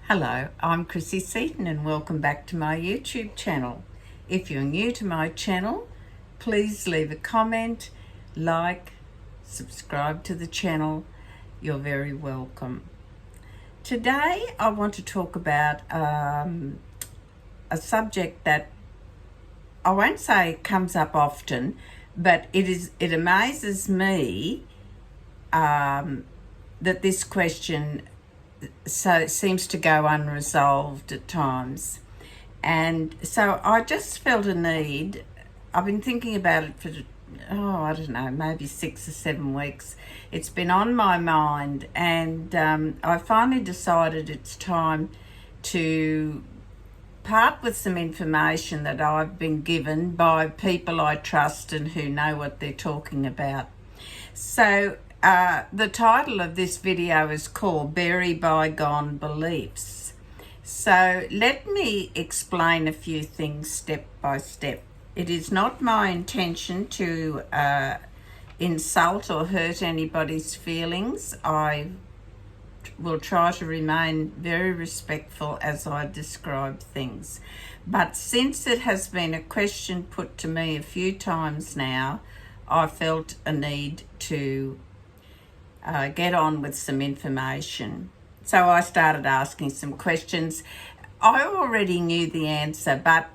Hello, I'm Chrissy Seaton and welcome back to my YouTube channel. If you're new to my channel, please leave a comment, like, subscribe to the channel. You're very welcome. Today I want to talk about a subject that I won't say comes up often, but it amazes me that this question seems to go unresolved at times. And so I just felt a need. I've been thinking about it for, I don't know, maybe 6 or 7 weeks. It's been on my mind, and I finally decided it's time to part with some information that I've been given by people I trust and who know what they're talking about. So the title of this video is called Bury Bygone Beliefs. So let me explain a few things step by step. It is not my intention to insult or hurt anybody's feelings. I will try to remain very respectful as I describe things. But since it has been a question put to me a few times now, I felt a need to get on with some information. So I started asking some questions. I already knew the answer, but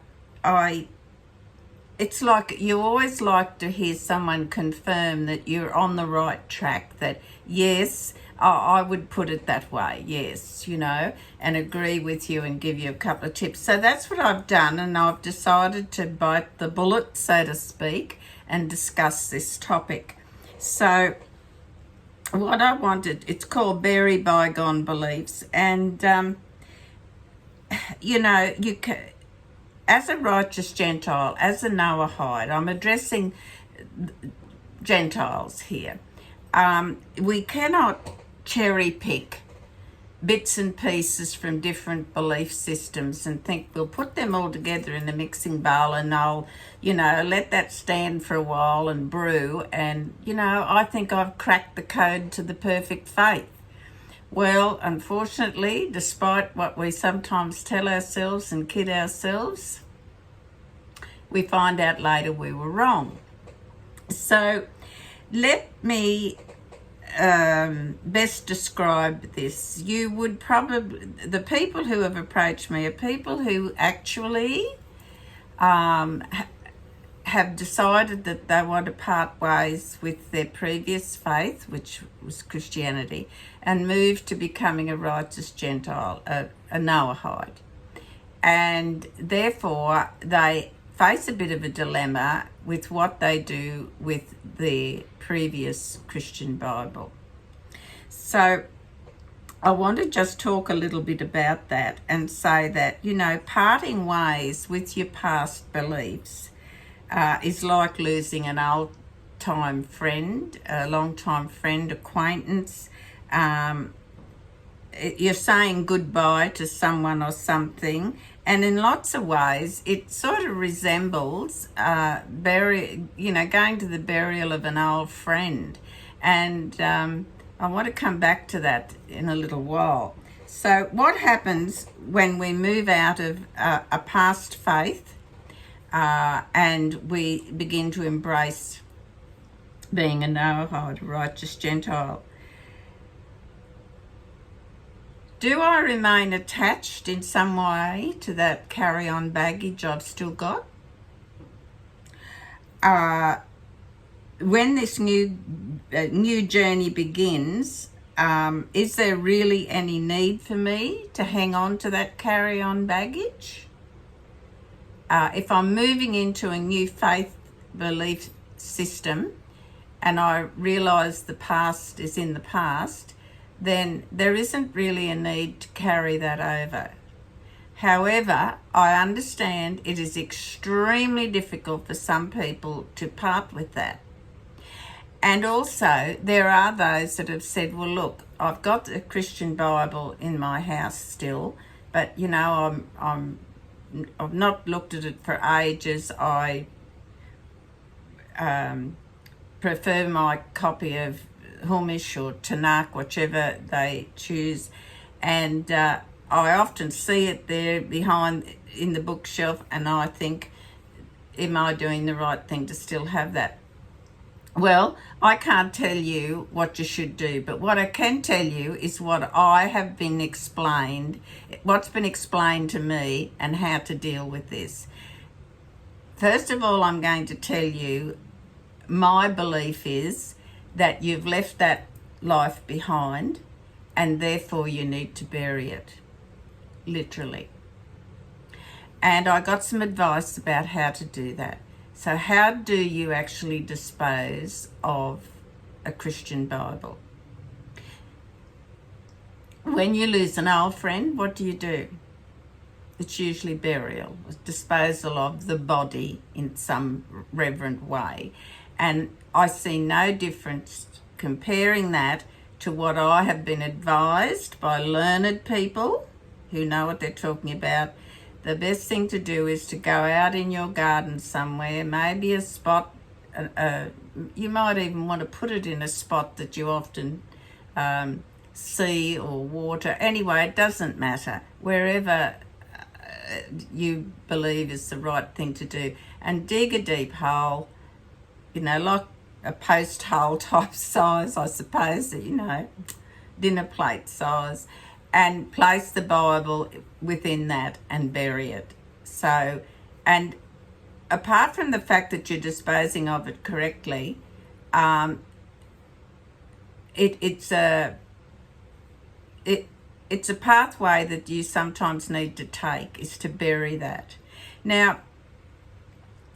it's like you always like to hear someone confirm that you're on the right track, that yes, I would put it that way, yes, and agree with you and give you a couple of tips. So that's what I've done, and I've decided to bite the bullet, so to speak, and discuss this topic. So what I wanted, it's called Bury Bygone Beliefs, and you can, as a righteous Gentile, as a Noahide, I'm addressing Gentiles here. We cannot cherry pick bits and pieces from different belief systems and think we'll put them all together in a mixing bowl and I'll, let that stand for a while and brew. And, I think I've cracked the code to the perfect faith. Well, unfortunately, despite what we sometimes tell ourselves and kid ourselves, we find out later we were wrong. So let me best describe this. You would probably, the people who have approached me are people who actually have decided that they want to part ways with their previous faith, which was Christianity, and move to becoming a righteous Gentile, a Noahide. And therefore they face a bit of a dilemma with what they do with their previous Christian Bible. So I want to just talk a little bit about that and say that, parting ways with your past beliefs is like losing an old-time friend, a long-time friend, acquaintance. You're saying goodbye to someone or something, and in lots of ways it sort of resembles going to the burial of an old friend. And I want to come back to that in a little while. So what happens when we move out of a past faith and we begin to embrace being a Noahide, a righteous Gentile? Do I remain attached in some way to that carry-on baggage I've still got? When this new journey begins, is there really any need for me to hang on to that carry-on baggage? If I'm moving into a new faith belief system and I realise the past is in the past, then there isn't really a need to carry that over. However, I understand it is extremely difficult for some people to part with that. And also, there are those that have said, well, look, I've got the Christian Bible in my house still, but, I've not looked at it for ages. I prefer my copy of Chumash or Tanakh, whichever they choose, and I often see it there behind in the bookshelf, and I think, am I doing the right thing to still have that? Well, I can't tell you what you should do, but what I can tell you is what I have been explained, what's been explained to me, and how to deal with this. First of all, I'm going to tell you my belief is that you've left that life behind, and therefore you need to bury it, literally. And I got some advice about how to do that. So how do you actually dispose of a Christian Bible? When you lose an old friend, what do? It's usually burial, disposal of the body in some reverent way. And I see no difference comparing that to what I have been advised by learned people who know what they're talking about. The best thing to do is to go out in your garden somewhere, maybe a spot, you might even want to put it in a spot that you often see or water. Anyway, it doesn't matter. Wherever you believe is the right thing to do. And dig a deep hole, like a post hole type size, I suppose, dinner plate size, and place the Bible within that and bury it. So, and apart from the fact that you're disposing of it correctly, it's a pathway that you sometimes need to take, is to bury that. Now,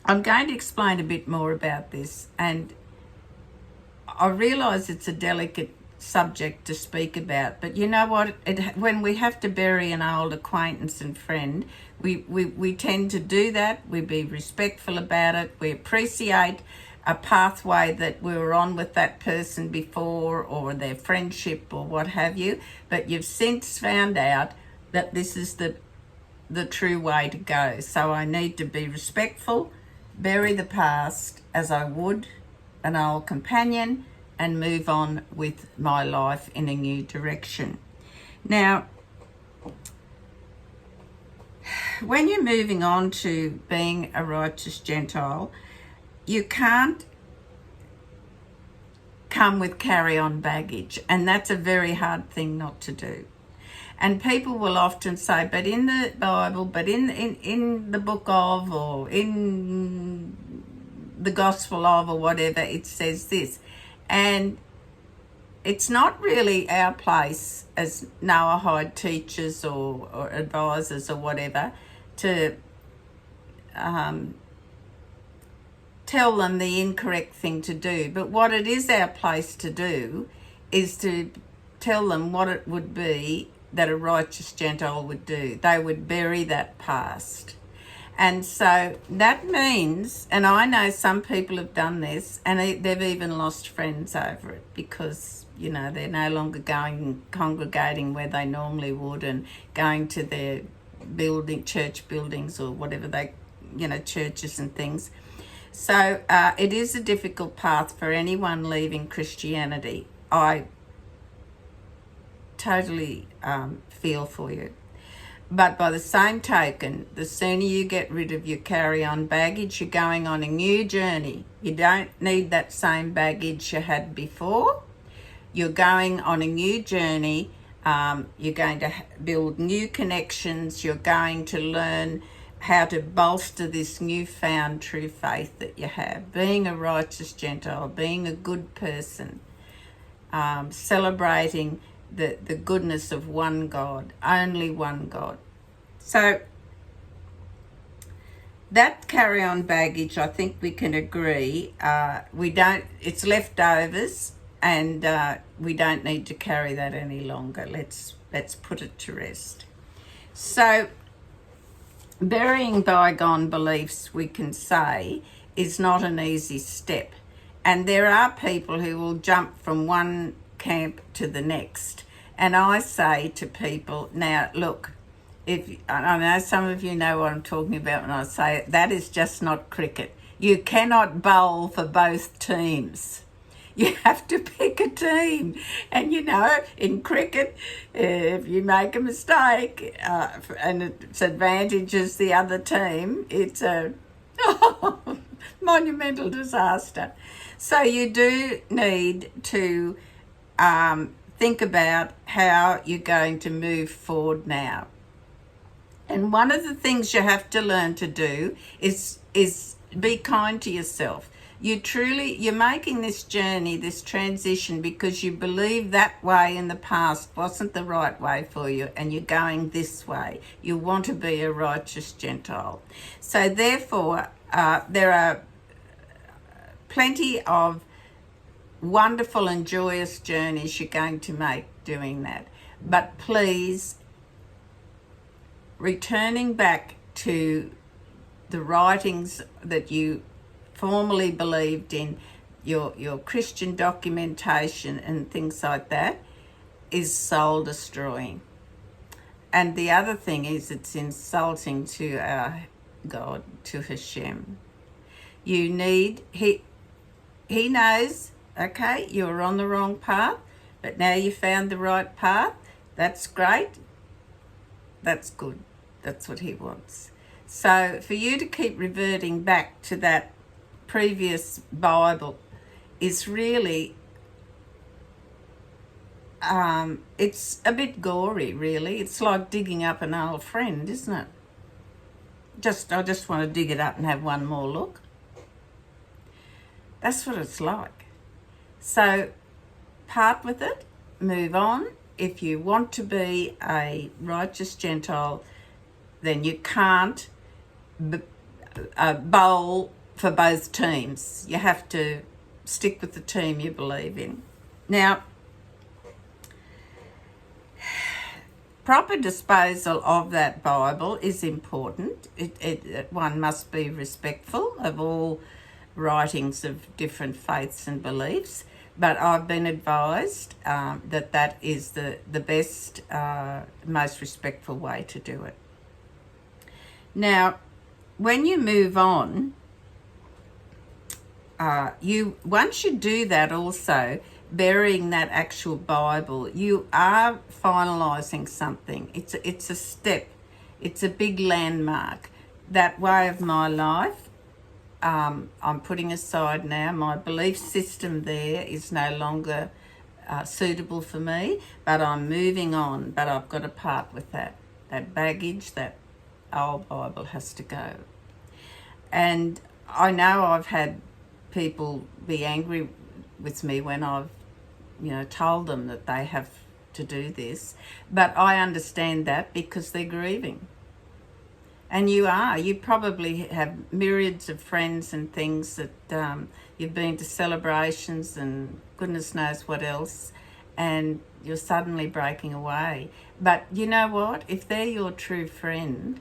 I'm going to explain a bit more about this, and I realise it's a delicate subject to speak about, but you know what, when we have to bury an old acquaintance and friend, we tend to do that. We be respectful about it. We appreciate a pathway that we were on with that person before, or their friendship or what have you, but you've since found out that this is the true way to go. So I need to be respectful, bury the past as I would an old companion, and move on with my life in a new direction. Now, when you're moving on to being a righteous Gentile, you can't come with carry-on baggage, and that's a very hard thing not to do. And people will often say, but in the Bible, but in the book of, or in the gospel of, or whatever, it says this. And it's not really our place as Noahide teachers or advisors or whatever to tell them the incorrect thing to do. But what it is our place to do is to tell them what it would be that a righteous Gentile would do. They would bury that past. And so that means, and I know some people have done this, and they've even lost friends over it because, they're no longer congregating where they normally would, and going to their church buildings or whatever churches and things. So it is a difficult path for anyone leaving Christianity. I totally feel for you. But by the same token, the sooner you get rid of your carry-on baggage, you're going on a new journey. You don't need that same baggage you had before. You're going on a new journey. You're going to build new connections. You're going to learn how to bolster this newfound true faith that you have. Being a righteous Gentile, being a good person, celebrating the goodness of one God, only one God. So that carry-on baggage, I think we can agree, it's leftovers, and we don't need to carry that any longer. Let's put it to rest. So burying bygone beliefs, we can say, is not an easy step. And there are people who will jump from one camp to the next. And I say to people, now look, I know some of you know what I'm talking about when I say it, that is just not cricket. You cannot bowl for both teams. You have to pick a team. And you know, in cricket, if you make a mistake and it advantages the other team, it's a monumental disaster. So you do need to think about how you're going to move forward now. And one of the things you have to learn to do is be kind to yourself. You're making this journey, this transition, because you believe that way in the past wasn't the right way for you, and you're going this way. You want to be a righteous Gentile. So therefore, there are plenty of wonderful and joyous journeys you're going to make doing that. But please, returning back to the writings that you formerly believed in, your Christian documentation and things like that, is soul destroying. And the other thing is, it's insulting to our God, to Hashem. You need, he knows, okay, you were on the wrong path, but now you found the right path. That's great. That's good. That's what he wants. So for you to keep reverting back to that previous Bible is really, it's a bit gory, really. It's like digging up an old friend, isn't it? I just want to dig it up and have one more look. That's what it's like. So part with it, move on. If you want to be a righteous Gentile, then you can't bowl for both teams. You have to stick with the team you believe in. Now, proper disposal of that Bible is important. One must be respectful of all writings of different faiths and beliefs, but I've been advised that is the best, most respectful way to do it. Now, when you move on, once you do that also, burying that actual Bible, you are finalising something. It's a step. It's a big landmark. That way of my life, I'm putting aside now. My belief system there is no longer suitable for me, but I'm moving on. But I've got to part with that baggage. That old Bible has to go. And I know I've had people be angry with me when I've told them that they have to do this, but I understand that because they're grieving. And you probably have myriads of friends and things that you've been to celebrations and goodness knows what else, and you're suddenly breaking away. But you know what? If they're your true friend,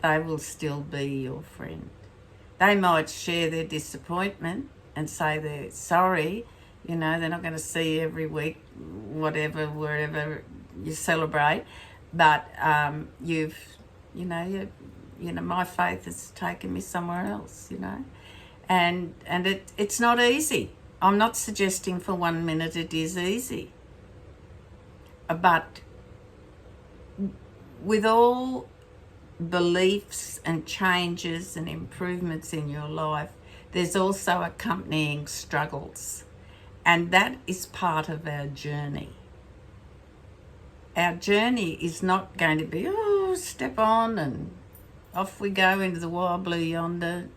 they will still be your friend. They might share their disappointment and say they're sorry. They're not going to see you every week, whatever, wherever you celebrate. But my faith has taken me somewhere else, and it's not easy. I'm not suggesting for 1 minute it is easy. But with all beliefs and changes and improvements in your life, there's also accompanying struggles, and that is part of our journey. Our journey is not going to be step on and off we go into the wild blue yonder,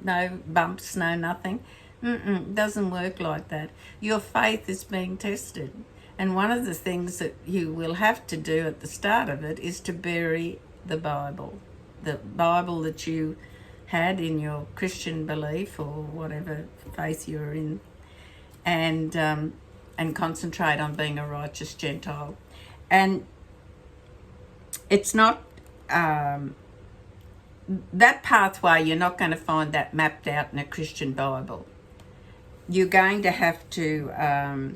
no bumps, no nothing. It doesn't work like that. Your faith is being tested, and one of the things that you will have to do at the start of it is to bury the Bible that you had in your Christian belief or whatever faith you're in, and concentrate on being a righteous Gentile. And it's not that pathway, you're not going to find that mapped out in a Christian Bible. You're going to have to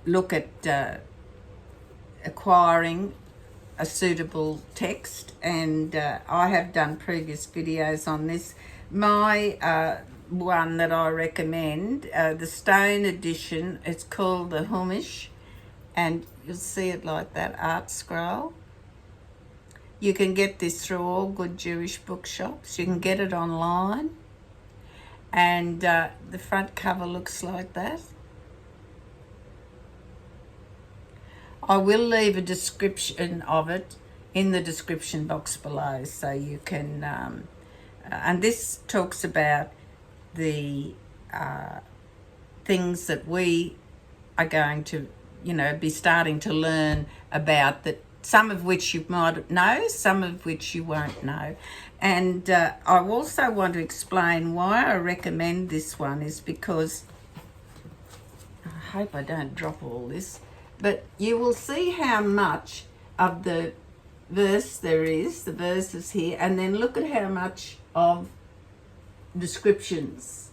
look at acquiring a suitable text, and I have done previous videos on this. My one that I recommend, the stone edition. It's called the Chumash, and you'll see it like that, Artscroll. You can get this through all good Jewish bookshops. You can get it online, and the front cover looks like that. I will leave a description of it in the description box below, so you can, and this talks about the things that we are going to, be starting to learn about, that some of which you might know, some of which you won't know. And I also want to explain why I recommend this one is because, I hope I don't drop all this, but you will see how much of the verse there is, the verses here, and then look at how much of descriptions.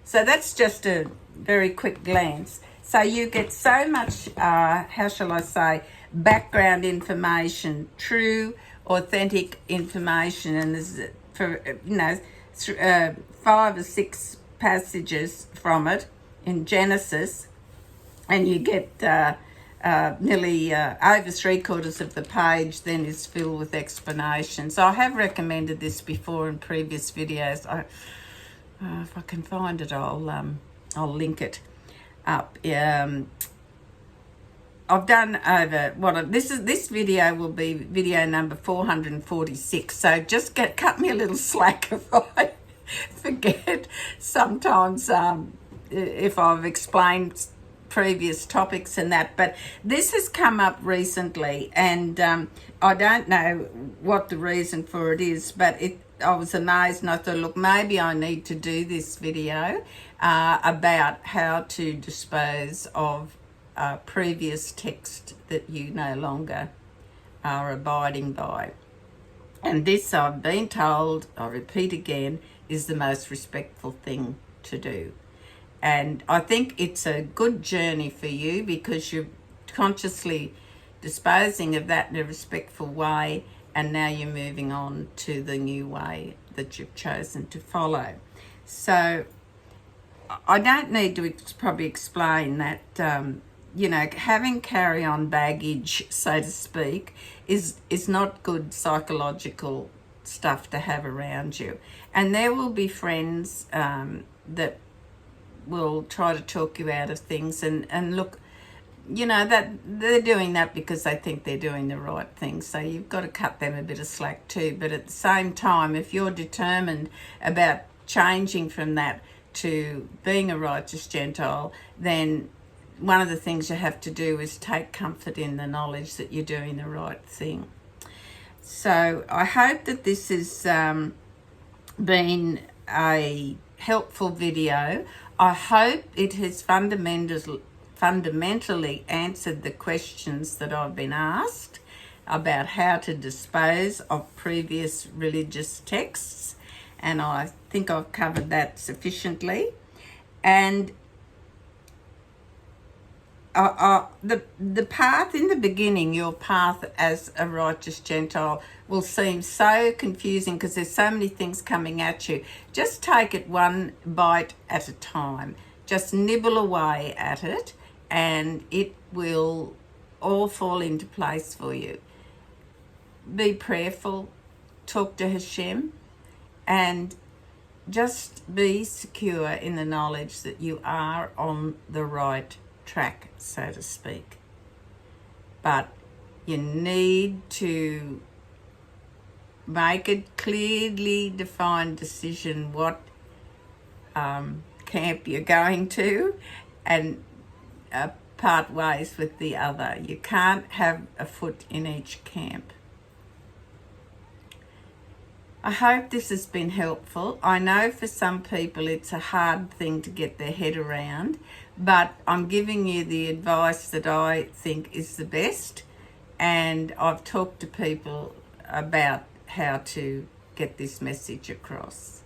So that's just a very quick glance. So you get so much, how shall I say, background information, true, authentic information, and there's, for 5 or 6 passages from it in Genesis, and you get nearly over 3/4 of the page then is filled with explanations. So I have recommended this before in previous videos. If I can find it, I'll link it up. I've done over this video will be video number 446. So just cut me a little slack if I forget sometimes if I've explained previous topics and that, but this has come up recently, and I don't know what the reason for it is, but I was amazed, and I thought, look, maybe I need to do this video about how to dispose of previous text that you no longer are abiding by. And this, I've been told, I repeat again, is the most respectful thing to do. And I think it's a good journey for you because you're consciously disposing of that in a respectful way, and now you're moving on to the new way that you've chosen to follow. So I don't need to probably explain that, having carry-on baggage, so to speak, is not good psychological stuff to have around you. And there will be friends that will try to talk you out of things, and look, that they're doing that because they think they're doing the right thing, so you've got to cut them a bit of slack too. But at the same time, if you're determined about changing from that to being a righteous Gentile, then one of the things you have to do is take comfort in the knowledge that you're doing the right thing. So I hope that this has been a helpful video. I hope it has fundamentally answered the questions that I've been asked about how to dispose of previous religious texts, and I think I've covered that sufficiently. And the path in the beginning, your path as a righteous Gentile, will seem so confusing because there's so many things coming at you. Just take it one bite at a time. Just nibble away at it, and it will all fall into place for you. Be prayerful, talk to Hashem, and just be secure in the knowledge that you are on the right track, so to speak. But you need to make a clearly defined decision what camp you're going to, and part ways with the other. You can't have a foot in each camp. I hope this has been helpful. I know for some people it's a hard thing to get their head around, but I'm giving you the advice that I think is the best, and I've talked to people about how to get this message across.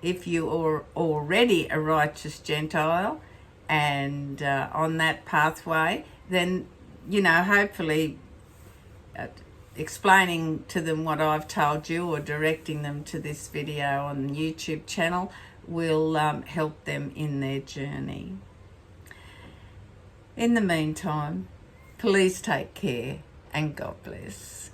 If you are already a righteous Gentile and on that pathway, then, hopefully explaining to them what I've told you or directing them to this video on the YouTube channel will help them in their journey. In the meantime, please take care and God bless.